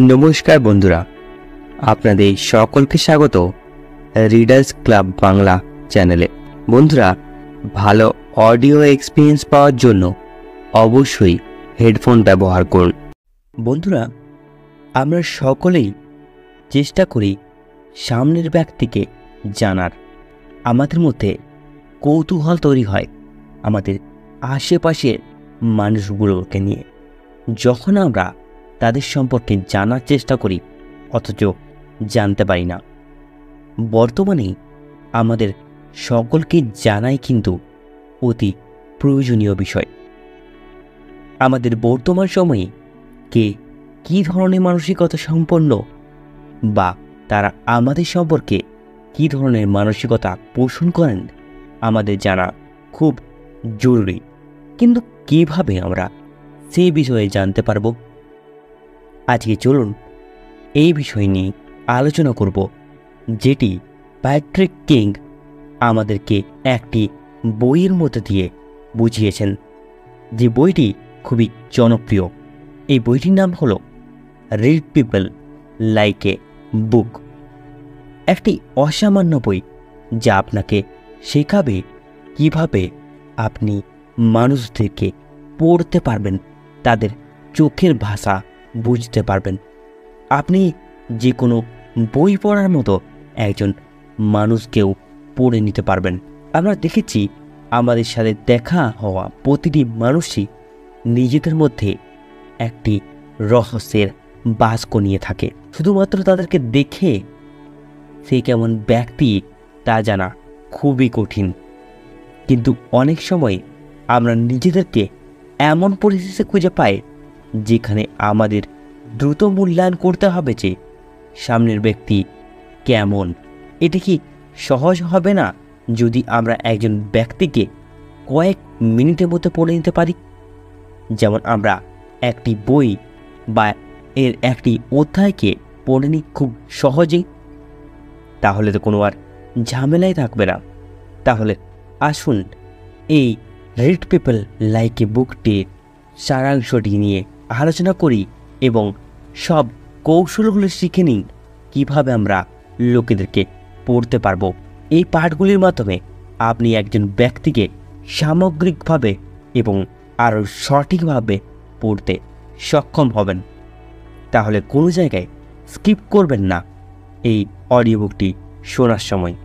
নমস্কার বন্ধুরা, আপনাদের সকলকে স্বাগত রিডার্স ক্লাব বাংলা চ্যানেলে। বন্ধুরা, ভালো অডিও এক্সপিরিয়েন্স পাওয়ার জন্য অবশ্যই হেডফোন ব্যবহার করুন। বন্ধুরা, আমরা সকলেই চেষ্টা করি সামনের ব্যক্তিকে জানার। আমাদের মধ্যে কৌতূহল তৈরি হয় আমাদের আশেপাশের মানুষগুলোকে নিয়ে। যখন আমরা তাদের সম্পর্কে জানার চেষ্টা করি অথচ জানতে পারি না। বর্তমানে আমাদের সকলকে জানাই কিন্তু অতি প্রয়োজনীয় বিষয়। আমাদের বর্তমান সময়ে কে কী ধরনের মানসিকতা সম্পন্ন বা তারা আমাদের সম্পর্কে কী ধরনের মানসিকতা পোষণ করেন আমাদের জানা খুব জরুরি। কিন্তু কীভাবে আমরা সেই বিষয়ে জানতে পারবো? আজকে চলুন এই বিষয় নিয়ে আলোচনা করব, যেটি প্যাট্রিক কিং আমাদেরকে একটি বইয়ের মধ্যে দিয়ে বুঝিয়েছেন, যে বইটি খুবই জনপ্রিয়। এই বইটির নাম হলো রিড পিপল লাইক এ বুক। একটি অসামান্য বই যা আপনাকে শেখাবে কিভাবে আপনি মানুষদেরকে পড়তে পারবেন, তাদের চোখের ভাষা বুঝতে পারবেন। আপনি যে কোনো বই পড়ার মতো একজন মানুষকেও পড়ে নিতে পারবেন। আমরা দেখেছি আমাদের সাথে দেখা হওয়া প্রতিটি মানুষই নিজেদের মধ্যে একটি রহস্যের বাস্ক নিয়ে থাকে। শুধুমাত্র তাদেরকে দেখে সে কেমন ব্যক্তি তা জানা খুবই কঠিন। কিন্তু অনেক সময় আমরা নিজেদেরকে এমন পরিস্থিতি খুঁজে পাই যেখানে আমাদের দ্রুত মূল্যায়ন করতে হবে যে সামনের ব্যক্তি কেমন। এটি কি সহজ হবে না যদি আমরা একজন ব্যক্তিকে কয়েক মিনিটের মধ্যে পড়ে নিতে পারি? যেমন আমরা একটি বই বা এর একটি অধ্যায়কে পড়ে নিই খুব সহজেই, তাহলে তো কোনো আর ঝামেলাই থাকবে না। তাহলে আসুন এই রিড পিপল লাইক এ বুকটির সারাংশটি নিয়ে আলোচনা করি এবং সব কৌশলগুলো শিখে নিই কীভাবে আমরা লোকেদেরকে পড়তে পারবো। এই পাঠগুলির মাধ্যমে আপনি একজন ব্যক্তিকে সামগ্রিকভাবে এবং আরও সঠিকভাবে পড়তে সক্ষম হবেন। তাহলে কোনো জায়গায় স্কিপ করবেন না এই অডিও বুকটি শোনার সময়।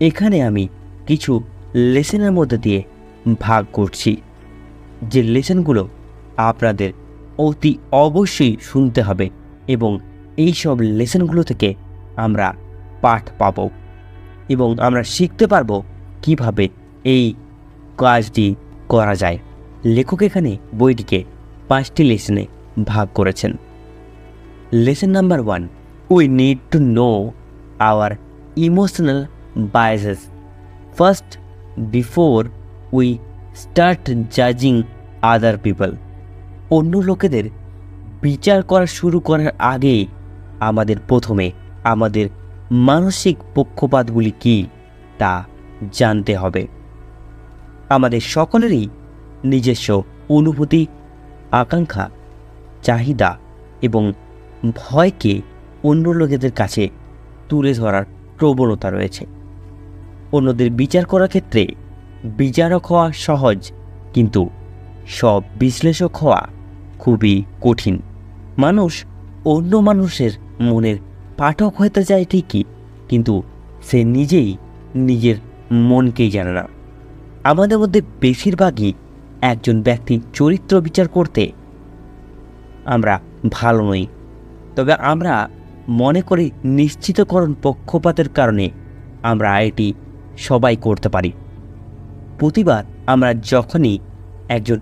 এখানে আমি কিছু লেসনের মধ্যে দিয়ে ভাগ করছি, যে লেসনগুলো আপনাদের অতি অবশ্যই শুনতে হবে এবং এই সব লেসনগুলো থেকে আমরা পাঠ পাব এবং আমরা শিখতে পারবো কিভাবে এই কাজটি করা যায়। লেখক এখানে বইটিকে 5টি লেসনে ভাগ করেছেন। Lesson number 1, we need to know our emotional biases first before we start জাজিং আদার পিপল। অন্য লোকেদের বিচার করা শুরু করার আগে আমাদের প্রথমে আমাদের মানসিক পক্ষপাতগুলি কী তা জানতে হবে। আমাদের সকলেরই নিজস্ব অনুভূতি, আকাঙ্ক্ষা, চাহিদা এবং ভয়কে অন্য লোকেদের কাছে তুলে ধরার প্রবণতা রয়েছে। অন্যদের বিচার করার ক্ষেত্রে বিচারক হওয়া সহজ, কিন্তু সব বিশ্লেষক হওয়া খুবই কঠিন। মানুষ অন্য মানুষের মনের পাঠক হতে চায় ঠিকই, কিন্তু সে নিজেই নিজের মনকেই জানে না। আমাদের মধ্যে বেশিরভাগই একজন ব্যক্তির চরিত্র বিচার করতে আমরা ভালো নই, তবে আমরা মনে করি নিশ্চিতকরণ পক্ষপাতের কারণে আমরা এটি সবাই করতে পারি। প্রতিবার আমরা যখনই একজন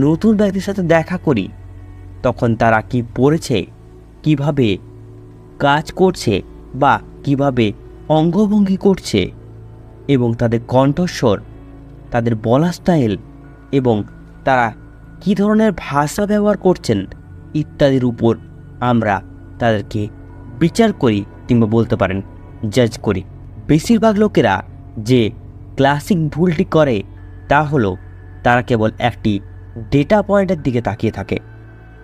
নতুন ব্যক্তির সাথে দেখা করি তখন তারা কি পড়েছে, কিভাবে কাজ করছে বা কিভাবে অঙ্গভঙ্গি করছে এবং তাদের কণ্ঠস্বর, তাদের বলা স্টাইল এবং তারা কী ধরনের ভাষা ব্যবহার করছেন ইত্যাদির উপর আমরা তাদেরকে বিচার করি কিংবা বলতে পারেন জাজ করি। বেশিরভাগ লোকেরা যে ক্লাসিক ভুলটি করে তা হলো তারা কেবল একটি ডেটা পয়েন্টের দিকে তাকিয়ে থাকে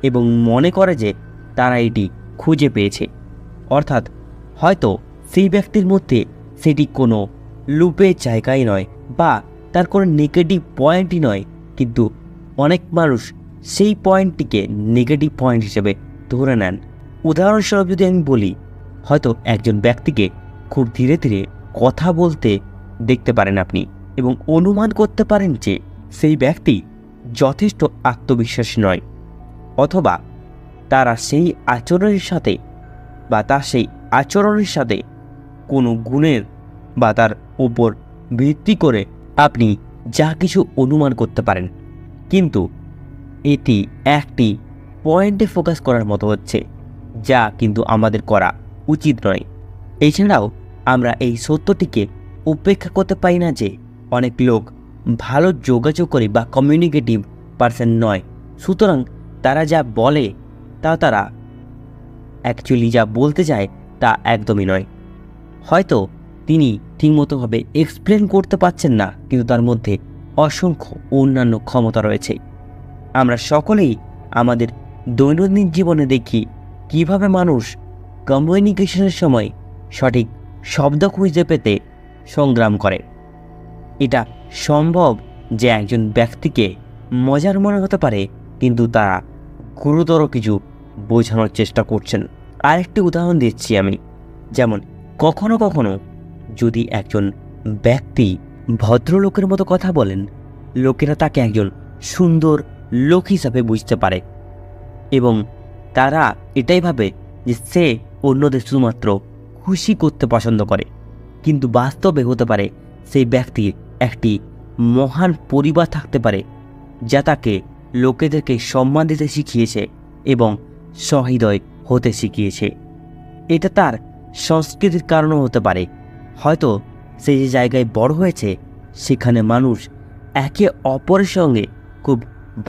এবং মনে করে যে তারা এটি খুঁজে পেয়েছে। অর্থাৎ হয়তো সেই ব্যক্তির মধ্যে সেটি কোনো লুপের জায়গায় নয় বা তার কোনো নেগেটিভ পয়েন্টই নয়, কিন্তু অনেক মানুষ সেই পয়েন্টটিকে নেগেটিভ পয়েন্ট হিসেবে ধরে নেন। উদাহরণস্বরূপ যদি আমি বলি, হয়তো একজন ব্যক্তিকে খুব ধীরে ধীরে কথা বলতে দেখতে পারেন আপনি এবং অনুমান করতে পারেন যে সেই ব্যক্তি যথেষ্ট আত্মবিশ্বাসী নয়, অথবা তারা সেই আচরণের সাথে বা তার সেই আচরণের সাথে কোনো গুণের বা তার উপর ভিত্তি করে আপনি যা কিছু অনুমান করতে পারেন, কিন্তু এটি একটি পয়েন্টে ফোকাস করার মতো হচ্ছে, যা কিন্তু আমাদের করা উচিত নয়। এছাড়াও আমরা এই সত্যটিকে উপেক্ষা করতে পারি না যে অনেক লোক ভালো যোগাযোগ করে বা কমিউনিকেটিভ পারসন নয়, সুতরাং তারা যা বলে তারা অ্যাকচুয়ালি যা বলতে চায় তা একদমই নয়। হয়তো তিনি ঠিকমতোভাবে এক্সপ্লেন করতে পারছেন না, কিন্তু তার মধ্যে অসংখ্য অন্যান্য ক্ষমতা রয়েছে। আমরা সকলেই আমাদের দৈনন্দিন জীবনে দেখি কিভাবে মানুষ কমিউনিকেশনের সময় সঠিক শব্দ খুঁজে পেতে সংগ্রাম করে। এটা সম্ভব যে একজন ব্যক্তিকে মজার মনে হতে পারে, কিন্তু তারা গুরুতর কিছু বোঝানোর চেষ্টা করছেন। আরেকটি উদাহরণ দিচ্ছি আমি, যেমন কখনো কখনো যদি একজন ব্যক্তি ভদ্রলোকের মতো কথা বলেন, লোকেরা তাকে একজন সুন্দর লোক হিসাবে বুঝতে পারে এবং তারা এটাই ভাবে যে সে অন্যদের শুধুমাত্র খুশি করতে পছন্দ করে, কিন্তু বাস্তবে হতে পারে সেই ব্যক্তির একটি মহান পরিবার থাকতে পারে যা তাকে লোকেদেরকে সম্মান দিতে শিখিয়েছে এবং সহৃদয় হতে শিখিয়েছে। এটা তার সংস্কৃতির কারণও হতে পারে। হয়তো সে যে জায়গায় বড় হয়েছে সেখানে মানুষ একে অপরের সঙ্গে খুব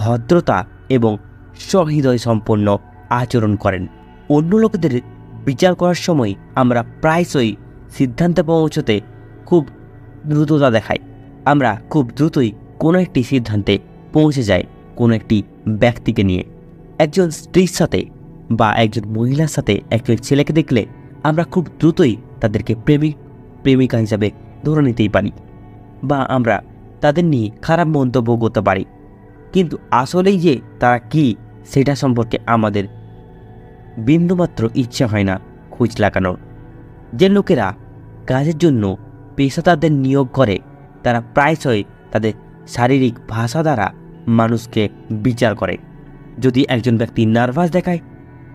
ভদ্রতা এবং সহৃদয় সম্পন্ন আচরণ করেন। অন্য লোকেদের বিচার করার সময় আমরা প্রায়শই সিদ্ধান্তে পৌঁছতে খুব দ্রুততা দেখাই। আমরা খুব দ্রুতই কোনো একটি সিদ্ধান্তে পৌঁছে যাই কোনো একটি ব্যক্তিকে নিয়ে। একজন স্ত্রীর সাথে বা একজন মহিলার সাথে একজন ছেলেকে দেখলে আমরা খুব দ্রুতই তাদেরকে প্রেমিকা হিসাবে ধরে নিতেই পারি বা আমরা তাদের নিয়ে খারাপ মন্তব্য করতে পারি, কিন্তু আসলেই যে তারা কি সেটা সম্পর্কে আমাদের বিন্দুমাত্র ইচ্ছা হয় না খোঁজ লাগানোর। যে লোকেরা কাজের জন্য পেশাদারদের নিয়োগ করে তারা প্রায়শই তাদের শারীরিক ভাষা দ্বারা মানুষকে বিচার করে। যদি একজন ব্যক্তি নার্ভাস দেখায়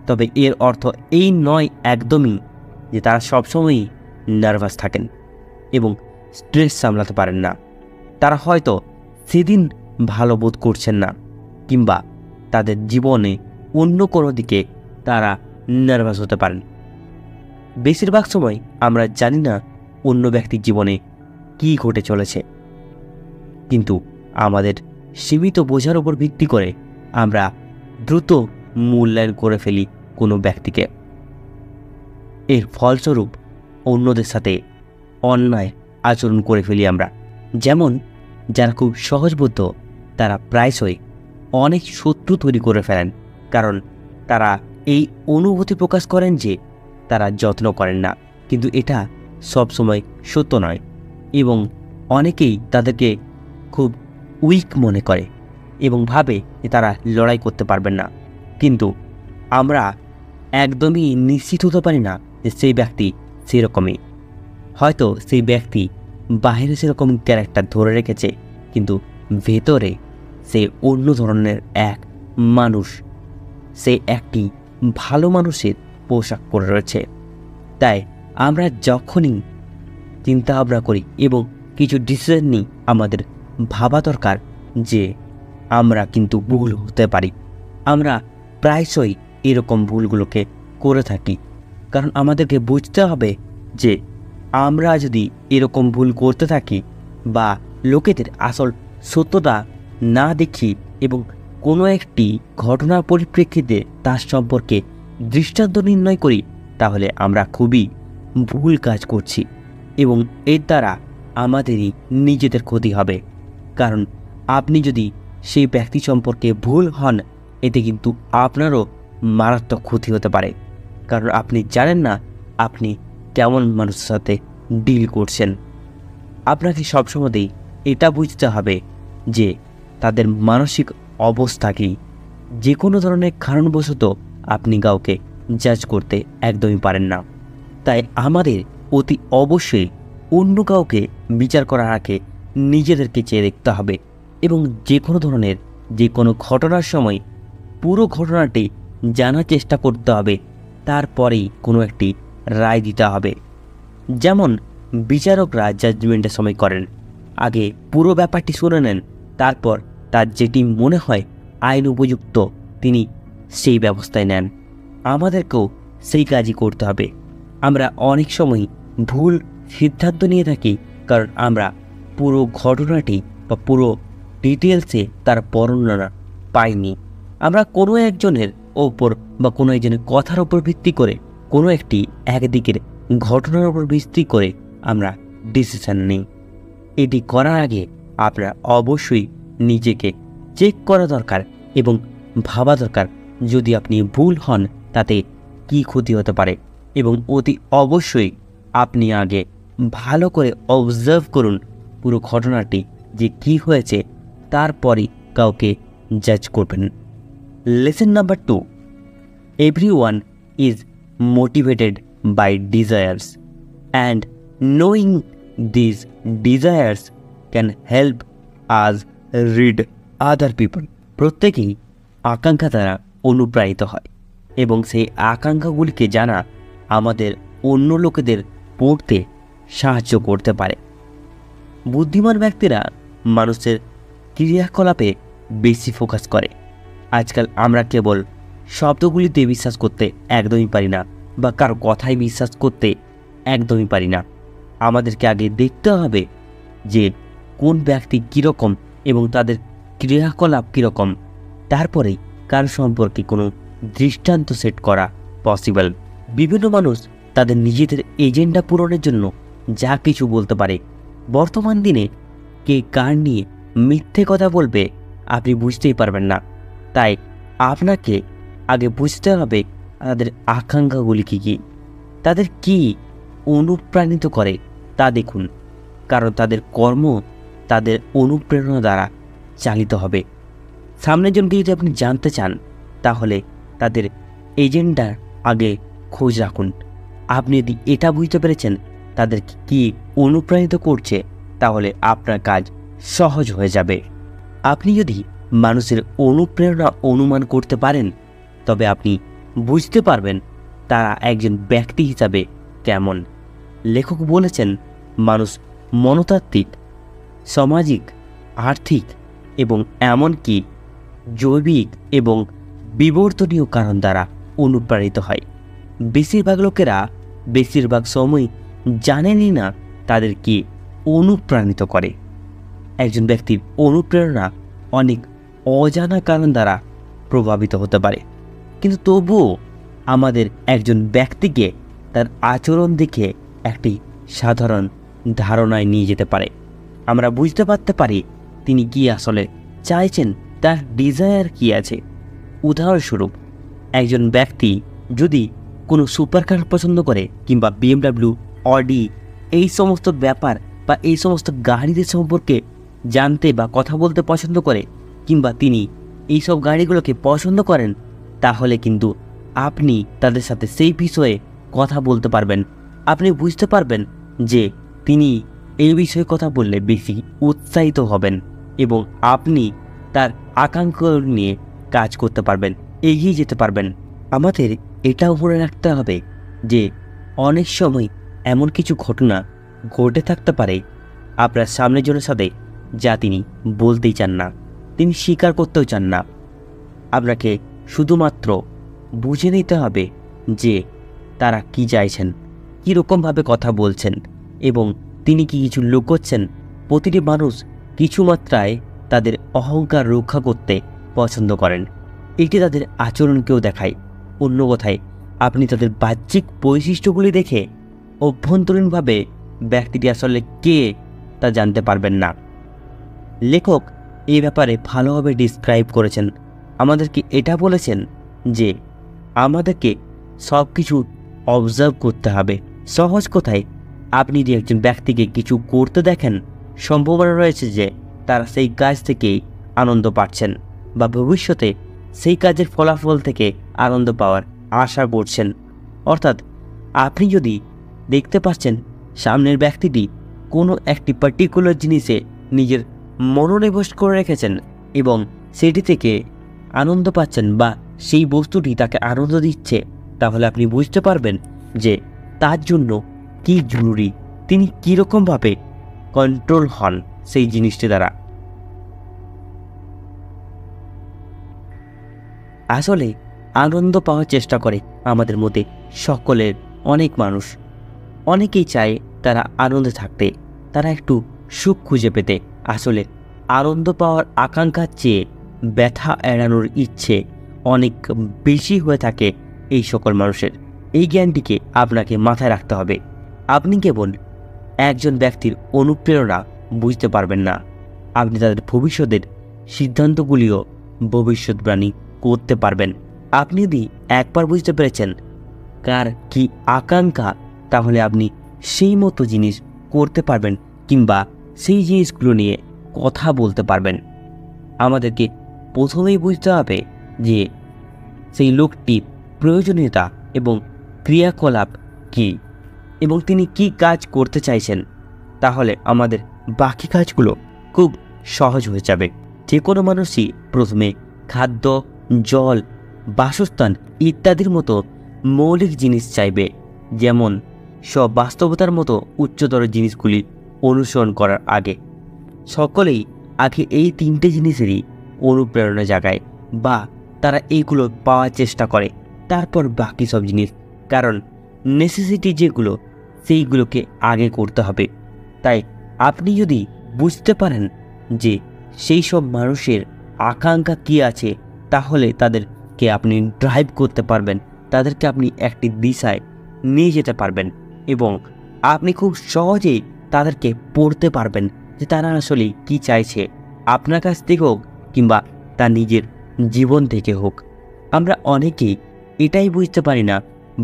তবে এর অর্থ এই নয় একদমই যে তারা সবসময়ই নার্ভাস থাকেন এবং স্ট্রেস সামলাতে পারেন না। তারা হয়তো সেদিন ভালো বোধ করছেন না, কিংবা তাদের জীবনে অন্য কোনো দিকে তারা নার্ভাস হতে পারেন। বেশিরভাগ সময় আমরা জানি না অন্য ব্যক্তির জীবনে কী ঘটে চলেছে, কিন্তু আমাদের সীমিত বোঝার উপর ভিত্তি করে আমরা দ্রুত মূল্যায়ন করে ফেলি কোনো ব্যক্তিকে। এর ফলস্বরূপ অন্যদের সাথে অন্যায় আচরণ করে ফেলি আমরা। যেমন যারা খুব সহজবোধ্য তারা প্রায়শই অনেক শত্রু তৈরি করে ফেলেন, কারণ তারা এই অনুভূতি প্রকাশ করেন যে তারা যত্ন করেন না, কিন্তু এটা সবসময় সত্য নয় এবং অনেকেই তাদেরকে খুব উইক মনে করে এবং ভাবে যে তারা লড়াই করতে পারবেন না, কিন্তু আমরা একদমই নিশ্চিত হতে পারি না যে সেই ব্যক্তি সেরকমই। হয়তো সেই ব্যক্তি বাইরে সেরকম ক্যারেক্টার ধরে রেখেছে, কিন্তু ভেতরে সে অন্য ধরনের এক মানুষ, সে একটি ভালো মানুষের পোশাক পরে রয়েছে। তাই আমরা যখনই চিন্তা ভাবনা করি এবং কিছু ডিসিশন নিই, আমাদের ভাবা দরকার যে আমরা কিন্তু ভুল হতে পারি। আমরা প্রায়শই এরকম ভুলগুলোকে করে থাকি, কারণ আমাদেরকে বুঝতে হবে যে আমরা যদি এরকম ভুল করতে থাকি বা লোকেদের আসল সত্যতা না দেখি এবং কোনো একটি ঘটনার পরিপ্রেক্ষিতে তার সম্পর্কে দৃষ্টান্ত নির্ণয় করি, তাহলে আমরা খুবই ভুল কাজ করছি এবং এর দ্বারা আমাদেরই নিজেদের ক্ষতি হবে। কারণ আপনি যদি সেই ব্যক্তি সম্পর্কে ভুল হন, এতে কিন্তু আপনারও মারাত্মক ক্ষতি হতে পারে, কারণ আপনি জানেন না আপনি কেমন মানুষের সাথে ডিল করছেন। আপনাকে সবসময়ই এটা বুঝতে হবে যে তাদের মানসিক অবস্থা কী। যে কোনো ধরনের কারণবশত আপনি কাউকে জাজ করতে একদমই পারেন না। তাই আমাদের অতি অবশ্যই অন্য কাউকে বিচার করার আগে নিজেদেরকে চেয়ে দেখতে হবে এবং যে কোনো ধরনের যে কোনো ঘটনার সময় পুরো ঘটনাটি জানার চেষ্টা করতে হবে, তারপরেই কোনো একটি রায় দিতে হবে। যেমন বিচারকরা জাজমেন্টের সময় করেন, আগে পুরো ব্যাপারটি শুনে নেন, তারপর তার যেটি মনে হয় আইন উপযুক্ত তিনি সেই ব্যবস্থায় নেন। আমাদেরকেও সেই কাজই করতে হবে। আমরা অনেক সময় ভুল সিদ্ধান্ত নিয়ে থাকি, কারণ আমরা পুরো ঘটনাটি বা পুরো ডিটেলসে তার বর্ণনা পাইনি। আমরা কোনো একজনের ওপর বা কোনো একজনের কথার ওপর ভিত্তি করে কোনো একটি একদিকের ঘটনার ওপর ভিত্তি করে আমরা ডিসিশন নিই। এটি করার আগে আপনার অবশ্যই নিজেকে চেক করা দরকার এবং ভাবা দরকার যদি আপনি ভুল হন তাতে কি ক্ষতি হতে পারে, এবং অতি অবশ্যই আপনি আগে ভালো করে অবজার্ভ করুন পুরো ঘটনাটি যে কি হয়েছে, তারপরই কাউকে জাজ করবেন। Lesson number 2, everyone is motivated by desires and knowing these desires can help us read other people. প্রত্যেকেই আকাঙ্ক্ষা দ্বারা অনুপ্রাণিত হয় এবং সেই আকাঙ্ক্ষাগুলিকে জানা আমাদের অন্য লোকেদের পড়তে সাহায্য করতে পারে। বুদ্ধিমান ব্যক্তিরা মানুষের ক্রিয়াকলাপে বেশি ফোকাস করে। আজকাল আমরা কেবল শব্দগুলিতে বিশ্বাস করতে একদমই পারি না, বা কারো কথায় বিশ্বাস করতে একদমই পারি না। আমাদেরকে আগে দেখতে হবে যে কোন ব্যক্তি কীরকম এবং তাদের ক্রিয়াকলাপ কীরকম, তারপরেই কার সম্পর্কে কোনো দৃষ্টান্ত সেট করা পসিবল। বিভিন্ন মানুষ তাদের নিজেদের এজেন্ডা পূরণের জন্য যা কিছু বলতে পারে। বর্তমান দিনে কে কার নিয়ে মিথ্যে কথা বলবে আপনি বুঝতেই পারবেন না। তাই আপনাকে আগে বুঝতে হবে তাদের আকাঙ্ক্ষাগুলি কী কী, তাদের কি অনুপ্রাণিত করে তা দেখুন, কারণ তাদের কর্ম তাদের অনুপ্রেরণা দ্বারা চালিত হবে। সামনের জনকে যদি আপনি জানতে চান তাহলে তাদের এজেন্ডার আগে খোঁজ রাখুন। আপনি যদি এটা বুঝতে পেরেছেন তাদের কি অনুপ্রাণিত করছে, তাহলে আপনার কাজ সহজ হয়ে যাবে। আপনি যদি মানুষের অনুপ্রেরণা অনুমান করতে পারেন তবে আপনি বুঝতে পারবেন তারা একজন ব্যক্তি হিসাবে কেমন। লেখক বলেছেন মানুষ মনতাত্ত্বিক, সামাজিক, আর্থিক এবং এমনকি জৈবিক এবং বিবর্তনীয় কারণ দ্বারা অনুপ্রাণিত হয়। বেশিরভাগ লোকেরা বেশিরভাগ সময় জানেনই না তাদের কি অনুপ্রাণিত করে। একজন ব্যক্তির অনুপ্রেরণা অনেক অজানা কারণ দ্বারা প্রভাবিত হতে পারে, কিন্তু তবুও আমাদের একজন ব্যক্তিকে তার আচরণ দেখে একটি সাধারণ ধারণায় নিয়ে যেতে পারে। আমরা বুঝতে পারতে পারি তিনি কি আসলে চাইছেন, তার ডিজায়ার কি আছে। উদাহরণস্বরূপ একজন ব্যক্তি যদি কোনো সুপারকার পছন্দ করে কিংবা BMW, অডি এই সমস্ত ব্যাপার বা এই সমস্ত গাড়িদের সম্পর্কে জানতে বা কথা বলতে পছন্দ করে, কিংবা তিনি এই সব গাড়িগুলোকে পছন্দ করেন, তাহলে কিন্তু আপনি তাদের সাথে সেই বিষয়ে কথা বলতে পারবেন। আপনি বুঝতে পারবেন যে তিনি এই বিষয়ে কথা বললে বেশি উৎসাহিত হবেন এবং আপনি তার আকাঙ্ক্ষা নিয়ে কাজ করতে পারবেন, এগিয়ে যেতে পারবেন। আমাদের এটাও মনে রাখতে হবে যে অনেক সময় এমন কিছু ঘটনা ঘটে থাকতে পারে আপনার সামনের জনের সাথে যা তিনি বলতেই চান না, তিনি স্বীকার করতেও চান না। আপনাকে শুধুমাত্র বুঝে নিতে হবে যে তারা কি চাইছেন, কীরকমভাবে কথা বলছেন এবং তিনি কি কিছু লুকোচ্ছেন। প্রতিটি মানুষ কিছু মাত্রায় তাদের অহংকার রক্ষা করতে পছন্দ করেন, এটি তাদের আচরণকেও দেখায়। অন্য কথায় আপনি তাদের বাহ্যিক বৈশিষ্ট্যগুলি দেখে অভ্যন্তরীণভাবে ব্যক্তিটি আসলে কে তা জানতে পারবেন না। লেখক এই ব্যাপারে ভালোভাবে ডিসক্রাইব করেছেন। আমাদেরকে এটা বলেছেন যে আমাদেরকে সব কিছু অবজার্ভ করতে হবে। সহজ কথায়, আপনি যে একজন ব্যক্তিকে কিছু করতে দেখেন, সম্ভাবনা রয়েছে যে তারা সেই কাজ থেকেই আনন্দ পাচ্ছেন বা ভবিষ্যতে সেই কাজের ফলাফল থেকে আনন্দ পাওয়ার আশা করছেন। অর্থাৎ আপনি যদি দেখতে পাচ্ছেন সামনের ব্যক্তিটি কোনো একটি পার্টিকুলার জিনিসে নিজের মনোনিবেশ করে রেখেছেন এবং সেটি থেকে আনন্দ পাচ্ছেন বা সেই বস্তুটি তাকে আনন্দ দিচ্ছে, তাহলে আপনি বুঝতে পারবেন যে তার জন্য কি জরুরি, তিনি কীরকমভাবে কন্ট্রোল হন সেই জিনিসটি দ্বারা। আসলে আনন্দ পাওয়ার চেষ্টা করে আমাদের মধ্যে সকলের অনেক মানুষ। অনেকেই চায় তারা আনন্দে থাকতে, তারা একটু সুখ খুঁজে পেতে। আসলে আনন্দ পাওয়ার আকাঙ্ক্ষার চেয়ে ব্যথা এড়ানোর ইচ্ছে অনেক বেশি হয়ে থাকে এই সকল মানুষের। এই জ্ঞানটিকে আপনাকে মাথায় রাখতে হবে। আপনি কেবল একজন ব্যক্তির অনুপ্রেরণা বুঝতে পারবেন না, আপনি তাদের ভবিষ্যতের সিদ্ধান্তগুলিও ভবিষ্যৎবাণী করতে পারবেন। আপনি যদি একবার বুঝতে পেরেছেন কার কি আকাঙ্ক্ষা, তাহলে আপনি সেই মতো জিনিস করতে পারবেন কিংবা সেই জিনিসগুলো নিয়ে কথা বলতে পারবেন। আমাদেরকে প্রথমেই বুঝতে হবে যে সেই লোকটির প্রয়োজনীয়তা এবং ক্রিয়াকলাপ কী এবং তিনি কি কাজ করতে চাইছেন, তাহলে আমাদের বাকি কাজগুলো খুব সহজ হয়ে যাবে। যে কোনো মানুষই প্রথমে খাদ্য, জল, বাসস্থান ইত্যাদির মতো মৌলিক জিনিস চাইবে, যেমন সব বাস্তবতার মতো উচ্চতর জিনিসগুলি অনুসরণ করার আগে। সকলেই আগে এই তিনটে জিনিসেরই অনুপ্রেরণা জাগায় বা তারা এইগুলো পাওয়ার চেষ্টা করে, তারপর বাকি সব জিনিস। কারণ নেসেসিটি যেগুলো সেইগুলোকে আগে করতে হবে। তাই আপনি যদি বুঝতে পারেন যে সেই সব মানুষের আকাঙ্ক্ষা কী আছে, তাহলে তাদেরকে আপনি ড্রাইভ করতে পারবেন, তাদেরকে আপনি একটি দিশায় নিয়ে যেতে পারবেন এবং আপনি খুব সহজেই তাদেরকে পড়তে পারবেন যে তারা আসলে কি চাইছে, আপনার কাছ থেকে হোক কিংবা তার নিজের জীবন থেকে হোক। আমরা অনেকেই এটাই বুঝতে পারি না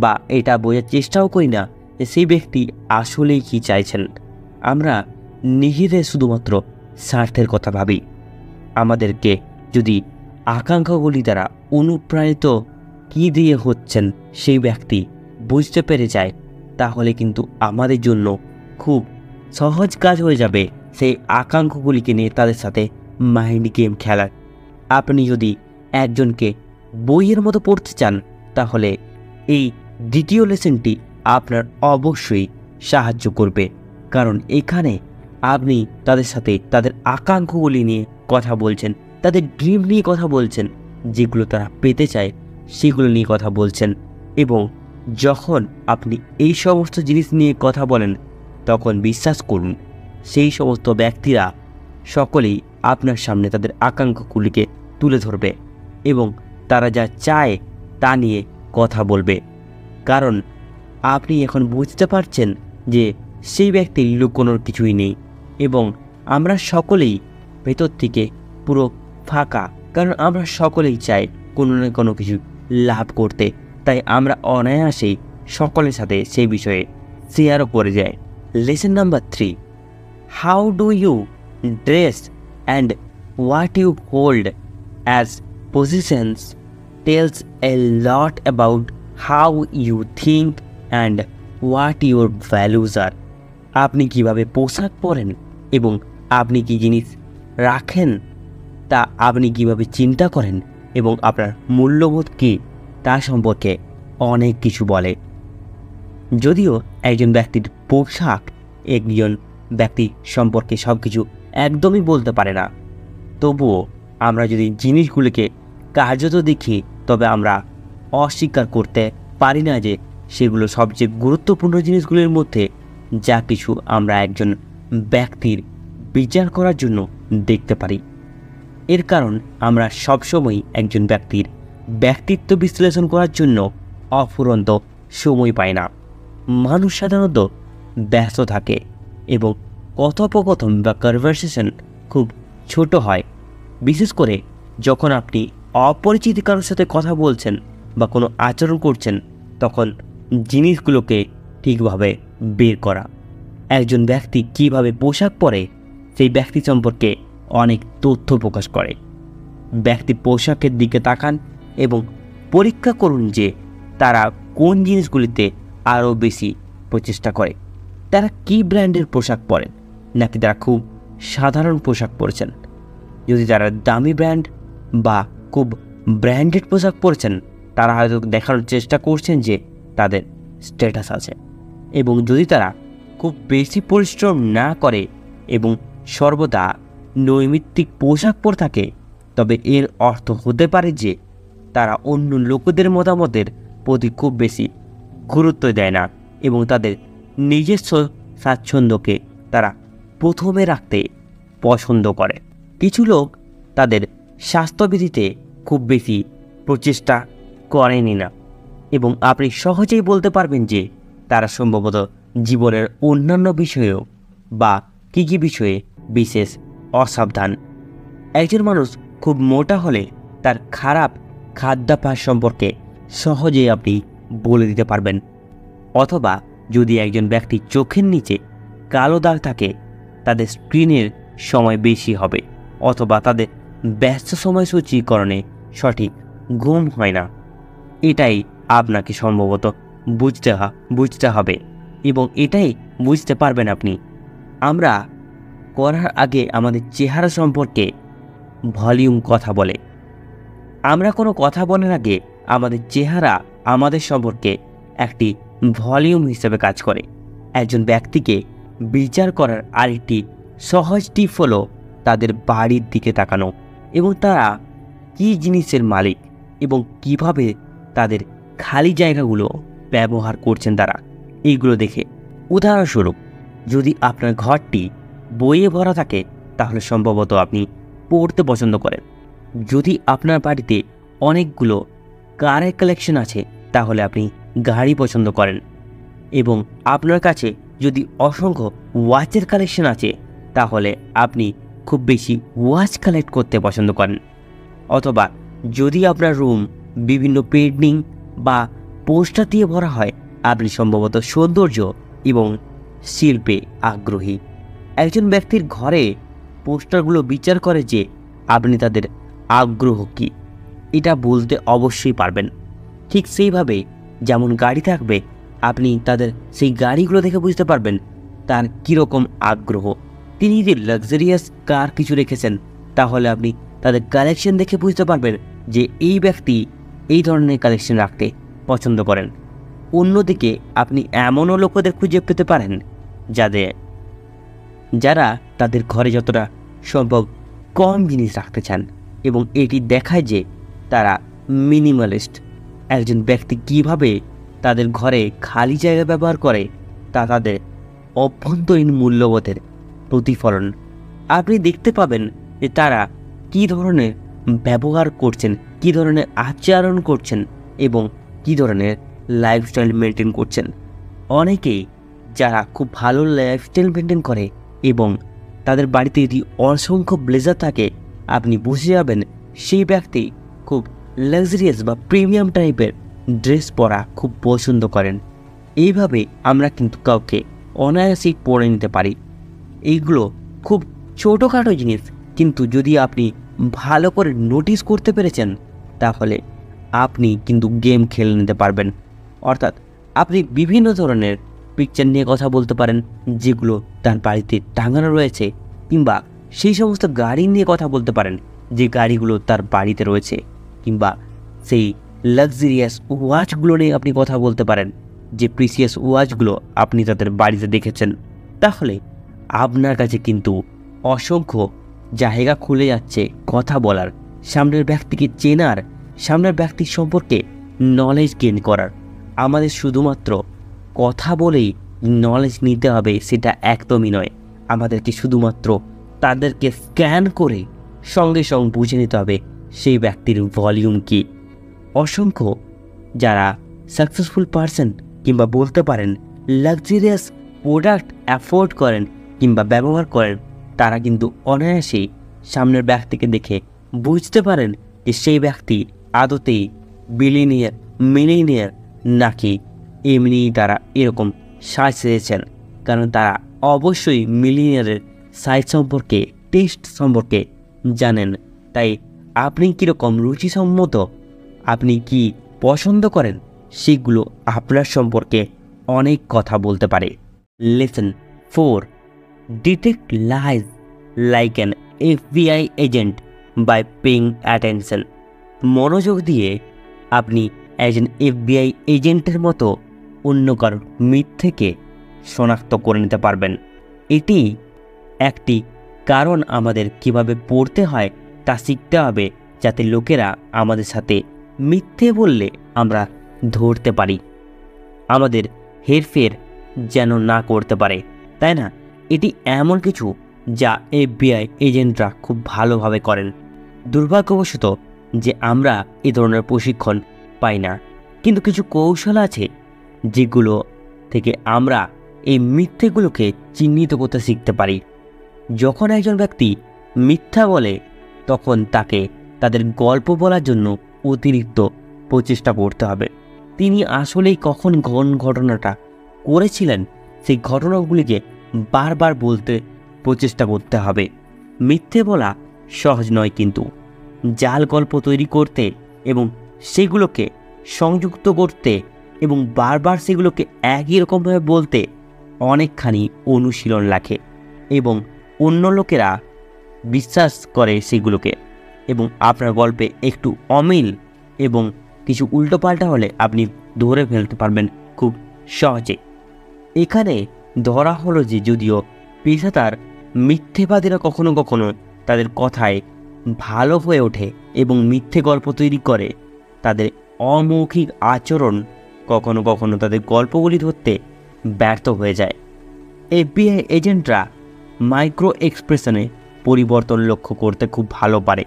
বা এটা বোঝার চেষ্টাও করি না যে সেই ব্যক্তি আসলেই কি চাইছেন। আমরা নিজেদের শুধুমাত্র স্বার্থের কথা ভাবি। আমাদেরকে যদি আকাঙ্ক্ষাগুলি দ্বারা অনুপ্রাণিত কী দিয়ে হচ্ছেন সেই ব্যক্তি বুঝতে পেরে যায়, তাহলে কিন্তু আমাদের জন্য খুব সহজ কাজ হয়ে যাবে সেই আকাঙ্ক্ষাগুলিকে নিয়ে তাদের সাথে মাইন্ড গেম খেলার। আপনি যদি একজনকে বইয়ের মতো পড়তে চান, তাহলে এই দ্বিতীয় লেসনটি আপনার অবশ্যই সাহায্য করবে, কারণ এখানে আপনি তাদের সাথে তাদের আকাঙ্ক্ষাগুলি নিয়ে কথা বলছেন, তাদের ড্রিম নিয়ে কথা বলছেন, যেগুলো তারা পেতে চায় সেগুলো নিয়ে কথা বলছেন। এবং যখন আপনি এই সমস্ত জিনিস নিয়ে কথা বলেন, তখন বিশ্বাস করুন সেই সমস্ত ব্যক্তিরা সকলেই আপনার সামনে তাদের আকাঙ্ক্ষাগুলিকে তুলে ধরবে এবং তারা যা চায় তা নিয়ে কথা বলবে। কারণ আপনি এখন বুঝতে পারছেন যে সেই ব্যক্তির লুকোনোর কিছুই নেই এবং আমরা সকলেই ভেতর থেকে পুরো ফাঁকা, কারণ আমরা সকলেই চাই কোনো না কোনো কিছু লাভ করতে। তাই আমরা অনায়াসেই সকলের সাথে সেই বিষয়ে শেয়ারও করে যাই। Lesson number 3, how do you dress and what you hold as positions tells a lot about how you think and what your values are. আপনি কিভাবে পোশাক পরেন এবং আপনি কি জিনিস রাখেন, তা আপনি কিভাবে চিন্তা করেন এবং আপনার মূল্যবোধ কী তা সম্পর্কে অনেক কিছু বলে। যদিও একজন ব্যক্তির পোশাক একজন ব্যক্তি সম্পর্কে সব কিছু একদমই বলতে পারে না, তবুও আমরা যদি জিনিসগুলিকে কার্যত দেখি, তবে আমরা অস্বীকার করতে পারি না যে সেগুলো সবচেয়ে গুরুত্বপূর্ণ জিনিসগুলির মধ্যে যা কিছু আমরা একজন ব্যক্তির বিচার করার জন্য দেখতে পারি। এর কারণ আমরা সবসময় একজন ব্যক্তির ব্যক্তিত্ব বিশ্লেষণ করার জন্য অফুরন্ত সময় পাই না। মানুষ সাধারণত ব্যস্ত থাকে এবং কথোপকথন বা কনভারসেশন খুব ছোট হয়। বিশেষ করে যখন আপনি অপরিচিত কারোর সাথে কথা বলছেন, বা কোনো আচরণ করছেন, তখন জিনিসগুলোকে ঠিকভাবে বের করা। একজন ব্যক্তি কীভাবে পোশাক পরে সেই ব্যক্তি সম্পর্কে অনেক তথ্য প্রকাশ করে। ব্যক্তি পোশাকের দিকে তাকান এবং পরীক্ষা করুন যে তারা কোন জিনিসগুলিতে আরও বেশি প্রচেষ্টা করে। তারা কী ব্র্যান্ডের পোশাক পরেন, নাকি তারা খুব সাধারণ পোশাক পরেছেন। যদি তারা দামি ব্র্যান্ড বা খুব ব্র্যান্ডেড পোশাক পরেছেন, তারা হয়তো দেখানোর চেষ্টা করছেন যে তাদের স্ট্যাটাস আছে। এবং যদি তারা খুব বেশি পরিশ্রম না করে এবং সর্বদা নৈমিত্তিক পোশাক পরে থাকে, তবে এর অর্থ হতে পারে যে তারা অন্য লোকেদের মতামতের প্রতি খুব বেশি গুরুত্ব দেয় না এবং তাদের নিজস্ব স্বাচ্ছন্দ্যকে তারা প্রথমে রাখতে পছন্দ করে। কিছু লোক তাদের স্বাস্থ্যবিধিতে খুব বেশি প্রচেষ্টা করেনি না এবং আপনি সহজেই বলতে পারবেন যে তারা সম্ভবত জীবনের অন্যান্য বিষয়েও বা কী কী বিষয়ে বিশেষ অসাবধান। একজন মানুষ খুব মোটা হলে তার খারাপ খাদ্যাভ্যাস সম্পর্কে সহজেই আপনি বলে দিতে পারবেন। অথবা যদি একজন ব্যক্তি চোখের নিচে কালো দাগ থাকে, তাদের স্ক্রিনের সময় বেশি হবে, অথবা তাদের ব্যস্ত সময়সূচিকরণে সঠিক ঘুম হয় না। এটাই আপনাকে সম্ভবত বুঝতে হবে এবং এটাই বুঝতে পারবেন আপনি। আমরা করার আগে আমাদের চেহারা সম্পর্কে ভলিউম কথা বলে। আমরা কোনো কথা বলার আগে আমাদের চেহারা আমাদের সম্পর্কে একটি ভলিউম হিসেবে কাজ করে। একজন ব্যক্তিকে বিচার করার আরেকটি সহজ টিপ হলো তাদের বাড়ির দিকে তাকানো এবং তারা কী জিনিসের মালিক এবং কিভাবে তাদের খালি জায়গাগুলো ব্যবহার করছেন তারা, এইগুলো দেখে। উদাহরণস্বরূপ, যদি আপনার ঘরটি বইয়ে ভরা থাকে, তাহলে সম্ভবত আপনি পড়তে পছন্দ করেন। যদি আপনার বাড়িতে অনেকগুলো কারের কালেকশন আছে, তাহলে আপনি গাড়ি পছন্দ করেন। এবং আপনার কাছে যদি অসংখ্য ওয়াচের কালেকশন আছে, তাহলে আপনি খুব বেশি ওয়াচ কালেক্ট করতে পছন্দ করেন। অথবা যদি আপনার রুম বিভিন্ন পেন্টিং বা পোস্টার দিয়ে ভরা হয়, আপনি সম্ভবত সৌন্দর্য এবং শিল্পে আগ্রহী। একজন ব্যক্তির ঘরে পোস্টারগুলো বিচার করে যে আপনি তাদের আগ্রহ কী, এটা বলতে অবশ্যই পারবেন। ঠিক সেইভাবে যেমন গাড়ি থাকবে, আপনি তাদের সেই গাড়িগুলো দেখে বুঝতে পারবেন তার কীরকম আগ্রহ। তিনি যদি লাক্সারিয়াস কার কিছু রেখেছেন, তাহলে আপনি তাদের কালেকশন দেখে বুঝতে পারবেন যে এই ব্যক্তি এই ধরনের কালেকশন রাখতে পছন্দ করেন। অন্যদিকে আপনি এমনও লোকদের খুঁজে পেতে পারেন যারা তাদের ঘরে যতটা সম্ভব কম জিনিস রাখতে চান এবং এটি দেখায় যে তারা মিনিমালিস্ট। একজন ব্যক্তি কিভাবে তাদের ঘরে খালি জায়গা ব্যবহার করে, তা তাদের অভ্যন্তরীণ মূল্যবোধের প্রতিফলন। আপনি দেখতে পাবেন যে তারা কী ধরনের ব্যবহার করছেন, কী ধরনের আচরণ করছেন এবং কী ধরনের লাইফস্টাইল মেনটেন করছেন। অনেকেই যারা খুব ভালো লাইফস্টাইল মেনটেন করে এবং তাদের বাড়িতে যদি অসংখ্য ব্লেজার থাকে, আপনি বুঝে যাবেন সেই ব্যক্তি খুব লাক্সারিয়াস বা প্রিমিয়াম টাইপের ড্রেস পরা খুব পছন্দ করেন। এইভাবে আমরা কিন্তু কাউকে অনায়াসেই পরে নিতে পারি। এইগুলো খুব ছোটোখাটো জিনিস, কিন্তু যদি আপনি ভালো করে নোটিস করতে পেরেছেন, তাহলে আপনি কিন্তু গেম খেলে নিতে পারবেন। অর্থাৎ আপনি বিভিন্ন ধরনের পিকচার নিয়ে কথা বলতে পারেন যেগুলো তার বাড়িতে টাঙানো রয়েছে, কিংবা সেই সমস্ত গাড়ি নিয়ে কথা বলতে পারেন যে গাড়িগুলো তার বাড়িতে রয়েছে, কিংবা সেই লাক্সারিয়াস ওয়াচগুলো নিয়ে আপনি কথা বলতে পারেন যে প্রিসিয়াস ওয়াচগুলো আপনি তাদের বাড়িতে দেখেছেন। তাহলে আপনার কাছে কিন্তু অসংখ্য জায়গা খুলে যাচ্ছে কথা বলার, সামনের ব্যক্তিকে চেনার, সামনের ব্যক্তির সম্পর্কে নলেজ গেইন করার। আমাদের শুধুমাত্র কথা বলেই নলেজ নিতে হবে সেটা একদমই নয়। আমাদেরকে শুধুমাত্র তাদেরকে স্ক্যান করে সঙ্গে সঙ্গে বুঝে নিতে হবে সেই ব্যক্তির ভলিউম কী। অসংখ্য যারা সাকসেসফুল পারসন কিংবা বলতে পারেন লাক্সারিয়াস প্রোডাক্ট অ্যাফোর্ড করেন কিংবা ব্যবহার করেন, তারা কিন্তু অনায়াসেই সামনের ব্যক্তিকে দেখে বুঝতে পারেন যে সেই ব্যক্তি আদতেই বিলিনিয়ার, মিলিনিয়ার, নাকি এমনিই তারা এরকম সাজিয়েছেন? কারণ তারা অবশ্যই মিলিনিয়ারের সাইজ সম্পর্কে, টেস্ট সম্পর্কে জানেন। তাই আপনি কীরকম রুচিসম্মত, আপনি কি পছন্দ করেন, সেগুলো আপনার সম্পর্কে অনেক কথা বলতে পারে। Lesson 4, detect lies like an FBI agent by paying attention. মনোযোগ দিয়ে আপনি একজন FBI এজেন্টের মতো অন্য কারোর মিথ্যেকে শনাক্ত করে নিতে পারবেন। এটি একটি কারণ আমাদের কিভাবে পড়তে হয় তা শিখতে হবে, যাতে লোকেরা আমাদের সাথে মিথ্যে বললে আমরা ধরতে পারি, আমাদের হেরফের যেন না করতে পারে, তাই না? এটি এমন কিছু যা FBI এজেন্টরা খুব ভালোভাবে করেন। দুর্ভাগ্যবশত যে আমরা এ ধরনের প্রশিক্ষণ পাই না, কিন্তু কিছু কৌশল আছে যেগুলো থেকে আমরা এই মিথ্যেগুলোকে চিহ্নিত করতে শিখতে পারি। যখন একজন ব্যক্তি মিথ্যা বলে, তখন তাকে তাদের গল্প বলার জন্য অতিরিক্ত প্রচেষ্টা করতে হবে। তিনি আসলেই কখন কোন ঘটনাটা করেছিলেন, সেই ঘটনাগুলিকে বারবার বলতে প্রচেষ্টা করতে হবে। মিথ্যে বলা সহজ নয়, কিন্তু জাল গল্প তৈরি করতে এবং সেগুলোকে সংযুক্ত করতে এবং বারবার সেগুলোকে একই রকমভাবে বলতে অনেকখানি অনুশীলন লাগে এবং অন্য লোকেরা বিশ্বাস করে সেগুলোকে, এবং আপনার গল্পে একটু অমিল এবং কিছু উল্টোপাল্টা হলে আপনি ধরে ফেলতে পারবেন খুব সহজে। এখানে ধরা হলো যে যদিও পেশাদার মিথ্যেবাদীরা কখনো কখনো তাদের কথায় ভালো হয়ে ওঠে এবং মিথ্যে গল্প তৈরি করে, তাদের অমৌখিক আচরণ কখনো কখনো তাদের গল্পগুলি ধরতে ব্যর্থ হয়ে যায়। FBI এজেন্টরা মাইক্রো এক্সপ্রেশনে পরিবর্তন লক্ষ্য করতে খুব ভালো পারে।